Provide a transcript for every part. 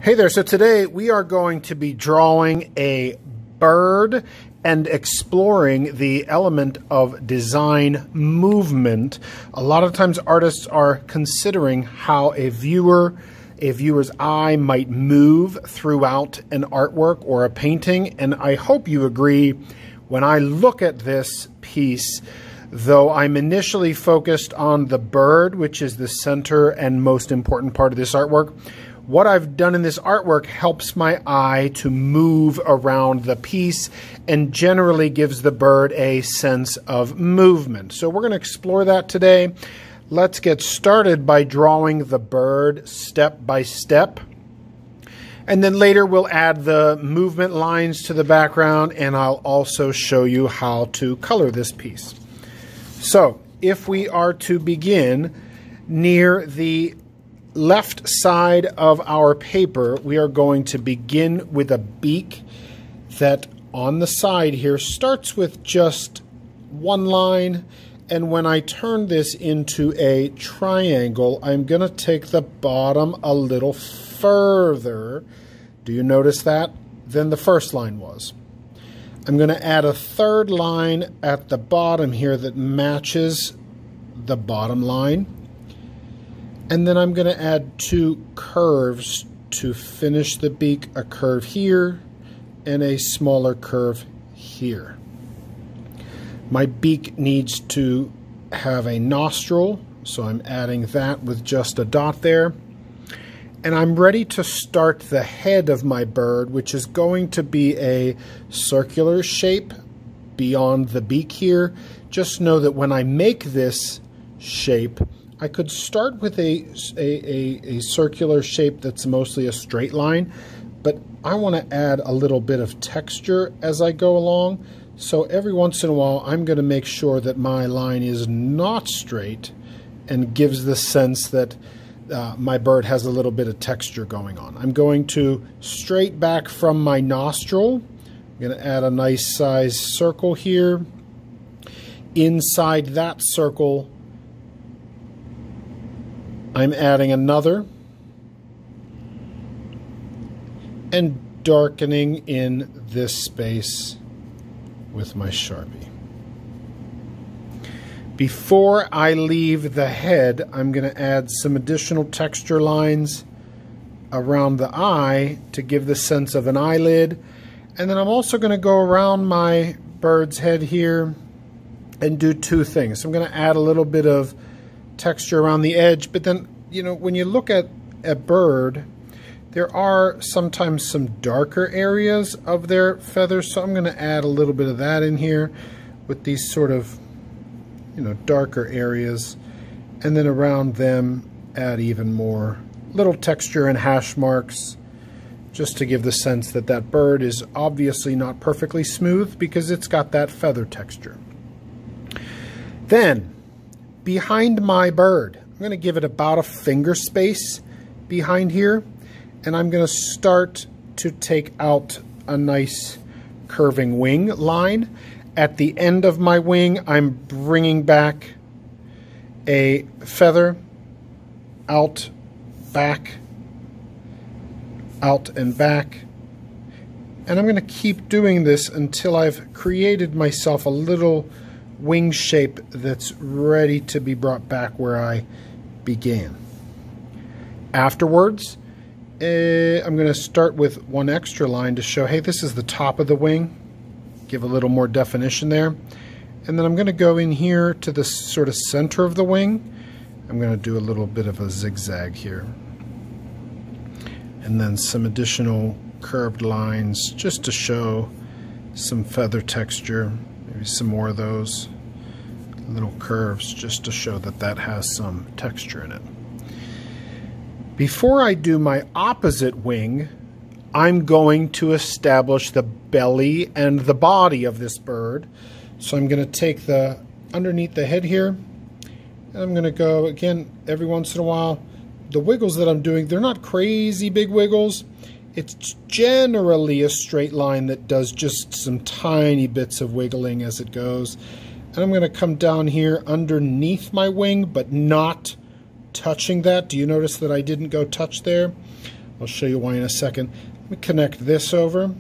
Hey there, so today we are going to be drawing a bird and exploring the element of design movement. A lot of times artists are considering how a viewer's eye might move throughout an artwork or a painting, and I hope you agree when I look at this piece. Though I'm initially focused on the bird, which is the center and most important part of this artwork, what I've done in this artwork helps my eye to move around the piece and generally gives the bird a sense of movement. So we're going to explore that today. Let's get started by drawing the bird step by step. And then later we'll add the movement lines to the background, and I'll also show you how to color this piece. So if we are to begin near the left side of our paper, we are going to begin with a beak that on the side here starts with just one line, and when I turn this into a triangle, I'm going to take the bottom a little further. Do you notice that? Than the first line was. I'm going to add a third line at the bottom here that matches the bottom line. And then I'm going to add two curves to finish the beak, a curve here and a smaller curve here. My beak needs to have a nostril, so I'm adding that with just a dot there. And I'm ready to start the head of my bird, which is going to be a circular shape beyond the beak here. Just know that when I make this shape, I could start with a circular shape that's mostly a straight line, but I want to add a little bit of texture as I go along. So every once in a while, I'm going to make sure that my line is not straight and gives the sense that my bird has a little bit of texture going on. I'm going to straight back from my nostril. I'm going to add a nice size circle here. Inside that circle, I'm adding another and darkening in this space with my Sharpie. Before I leave the head, I'm going to add some additional texture lines around the eye to give the sense of an eyelid. And then I'm also going to go around my bird's head here and do two things. I'm going to add a little bit of texture around the edge, but then, you know, when you look at a bird, there are sometimes some darker areas of their feathers, so I'm going to add a little bit of that in here with these sort of, you know, darker areas, and then around them add even more little texture and hash marks just to give the sense that that bird is obviously not perfectly smooth because it's got that feather texture. Then behind my bird, I'm going to give it about a finger space behind here, and I'm going to start to take out a nice curving wing line. At the end of my wing, I'm bringing back a feather, out, back, out and back, and I'm going to keep doing this until I've created myself a little wing shape that's ready to be brought back where I began. Afterwards, I'm going to start with one extra line to show, hey, this is the top of the wing. Give a little more definition there. And then I'm going to go in here to the sort of center of the wing. I'm going to do a little bit of a zigzag here. And then some additional curved lines just to show some feather texture. Maybe some more of those little curves just to show that that has some texture in it. Before I do my opposite wing, I'm going to establish the belly and the body of this bird. So I'm going to take the underneath the head here, and I'm going to go again every once in a while. The wiggles that I'm doing, they're not crazy big wiggles. It's generally a straight line that does just some tiny bits of wiggling as it goes. And I'm going to come down here underneath my wing, but not touching that. Do you notice that I didn't go touch there? I'll show you why in a second. Let me connect this over.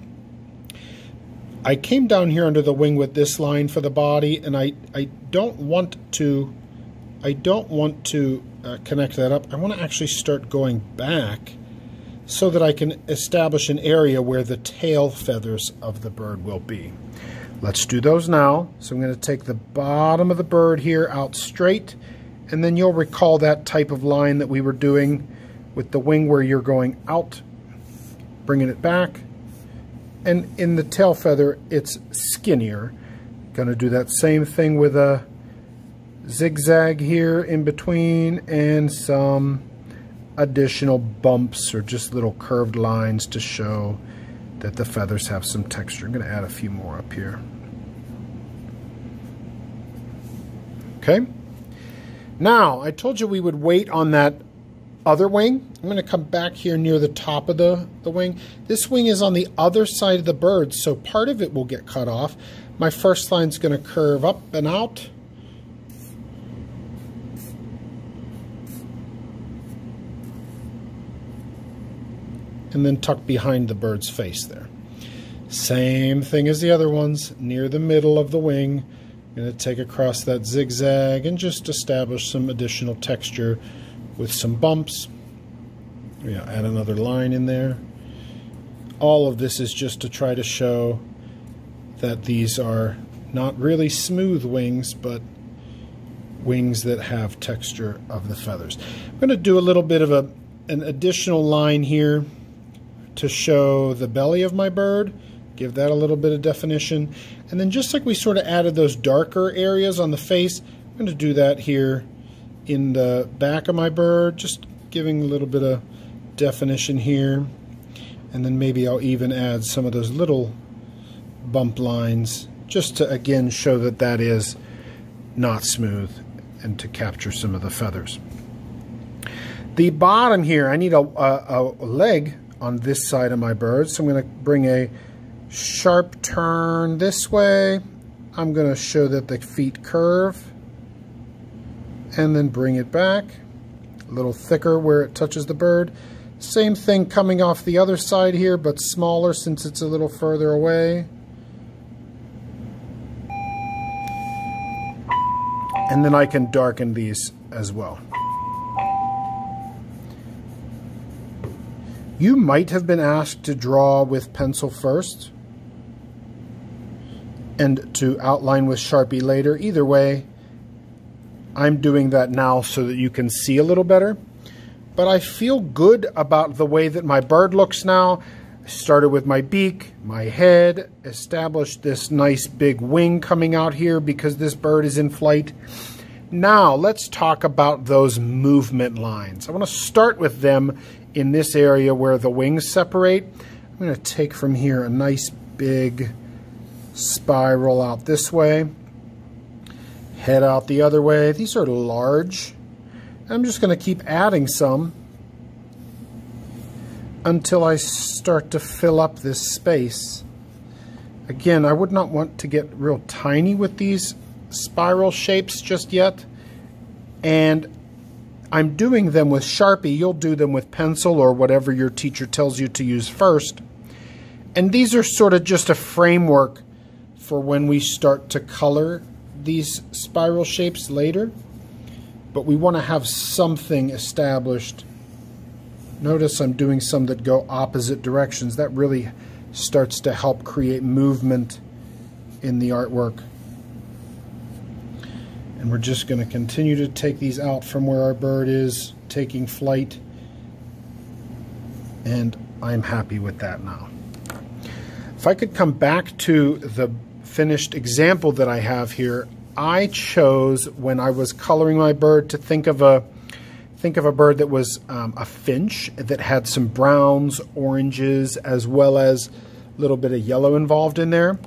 I came down here under the wing with this line for the body, and I don't want to connect that up. I want to actually start going back so that I can establish an area where the tail feathers of the bird will be. Let's do those now. So I'm going to take the bottom of the bird here out straight, and then you'll recall that type of line that we were doing with the wing where you're going out, bringing it back, and in the tail feather it's skinnier. Going to do that same thing with a zigzag here in between and some additional bumps or just little curved lines to show that the feathers have some texture. I'm going to add a few more up here. Okay. Now, I told you we would wait on that other wing. I'm going to come back here near the top of the wing. This wing is on the other side of the bird, so part of it will get cut off. My first line's going to curve up and out. And then tuck behind the bird's face there. Same thing as the other ones, near the middle of the wing. I'm going to take across that zigzag and just establish some additional texture with some bumps. Yeah, add another line in there. All of this is just to try to show that these are not really smooth wings, but wings that have texture of the feathers. I'm going to do a little bit of an additional line here to show the belly of my bird, give that a little bit of definition, and then just like we sort of added those darker areas on the face, I'm going to do that here in the back of my bird, just giving a little bit of definition here, and then maybe I'll even add some of those little bump lines just to again show that that is not smooth and to capture some of the feathers. The bottom here, I need a leg on this side of my bird, so I'm going to bring a sharp turn this way. I'm going to show that the feet curve and then bring it back a little thicker where it touches the bird. Same thing coming off the other side here, but smaller since it's a little further away. And then I can darken these as well. You might have been asked to draw with pencil first and to outline with Sharpie later. Either way, I'm doing that now so that you can see a little better. But I feel good about the way that my bird looks now. I started with my beak, my head, established this nice big wing coming out here because this bird is in flight. Now let's talk about those movement lines. I want to start with them in this area where the wings separate. I'm going to take from here a nice big spiral out this way, head out the other way. These are large. I'm just going to keep adding some until I start to fill up this space. Again, I would not want to get real tiny with these spiral shapes just yet, and I'm doing them with Sharpie. You'll do them with pencil or whatever your teacher tells you to use first. And these are sort of just a framework for when we start to color these spiral shapes later. But we want to have something established. Notice I'm doing some that go opposite directions. That really starts to help create movement in the artwork. And we're just going to continue to take these out from where our bird is taking flight. And I'm happy with that now. If I could come back to the finished example that I have here, I chose, when I was coloring my bird, to think of a bird that was a finch that had some browns, oranges, as well as a little bit of yellow involved in there.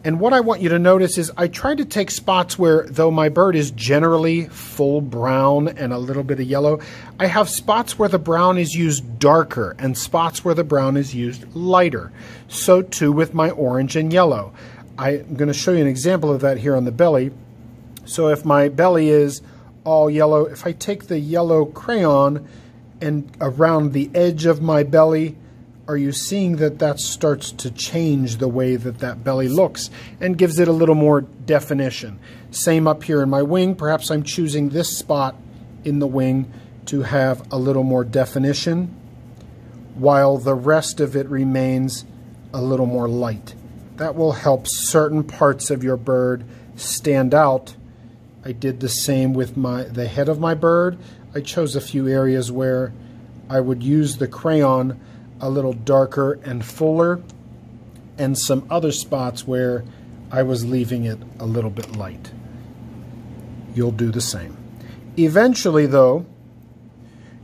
And what I want you to notice is I tried to take spots where, though my bird is generally full brown and a little bit of yellow, I have spots where the brown is used darker and spots where the brown is used lighter. So too with my orange and yellow. I'm going to show you an example of that here on the belly. So if my belly is all yellow, if I take the yellow crayon and around the edge of my belly, are you seeing that that starts to change the way that that belly looks and gives it a little more definition? Same up here in my wing. Perhaps I'm choosing this spot in the wing to have a little more definition, while the rest of it remains a little more light. That will help certain parts of your bird stand out. I did the same with the head of my bird. I chose a few areas where I would use the crayon a little darker and fuller, and some other spots where I was leaving it a little bit light. You'll do the same. Eventually, though,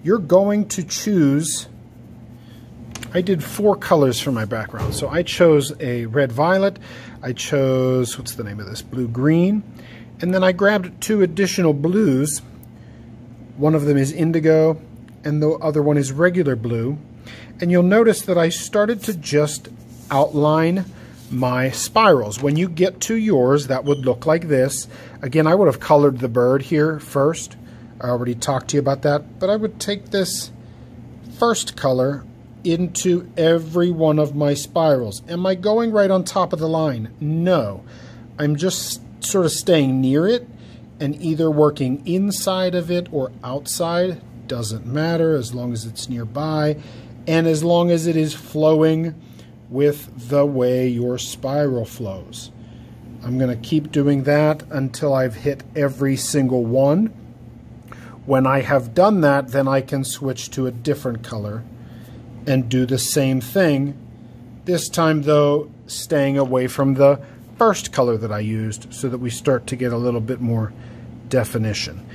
you're going to choose, I did 4 colors for my background. So I chose a red-violet, I chose, what's the name of this, blue-green, and then I grabbed 2 additional blues. One of them is indigo, and the other one is regular blue. And you'll notice that I started to just outline my spirals. When you get to yours, that would look like this. Again, I would have colored the bird here first. I already talked to you about that. But I would take this first color into every one of my spirals. Am I going right on top of the line? No. I'm just sort of staying near it and either working inside of it or outside. Doesn't matter as long as it's nearby and as long as it is flowing with the way your spiral flows. I'm going to keep doing that until I've hit every single one. When I have done that, then I can switch to a different color and do the same thing. This time, though, staying away from the first color that I used so that we start to get a little bit more definition.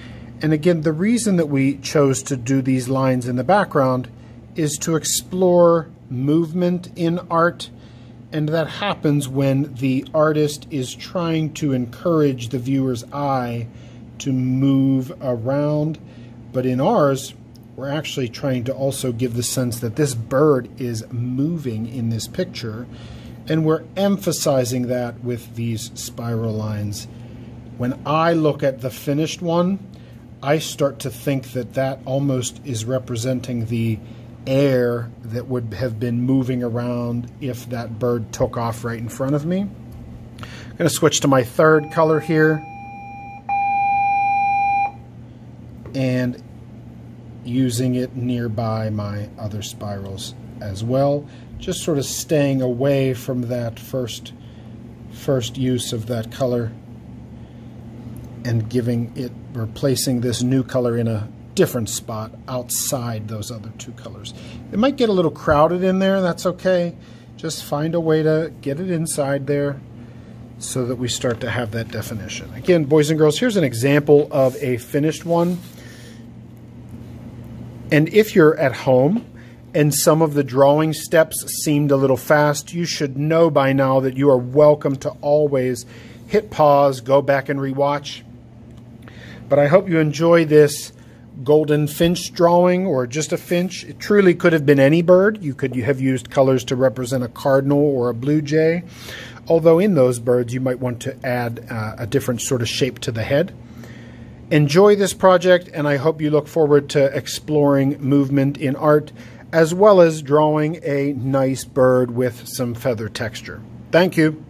And again, the reason that we chose to do these lines in the background is to explore movement in art, and that happens when the artist is trying to encourage the viewer's eye to move around. But in ours, we're actually trying to also give the sense that this bird is moving in this picture, and we're emphasizing that with these spiral lines. When I look at the finished one, I start to think that that almost is representing the air that would have been moving around if that bird took off right in front of me. I'm going to switch to my third color here and using it nearby my other spirals as well, just sort of staying away from that first use of that color and giving it, replacing this new color in a different spot outside those other 2 colors. It might get a little crowded in there, that's okay. Just find a way to get it inside there so that we start to have that definition. Again, boys and girls, here's an example of a finished one. And if you're at home and some of the drawing steps seemed a little fast, you should know by now that you are welcome to always hit pause, go back and rewatch. But I hope you enjoy this golden finch drawing, or just a finch. It truly could have been any bird. You could have used colors to represent a cardinal or a blue jay, although in those birds you might want to add a different sort of shape to the head. Enjoy this project, and I hope you look forward to exploring movement in art, as well as drawing a nice bird with some feather texture. Thank you.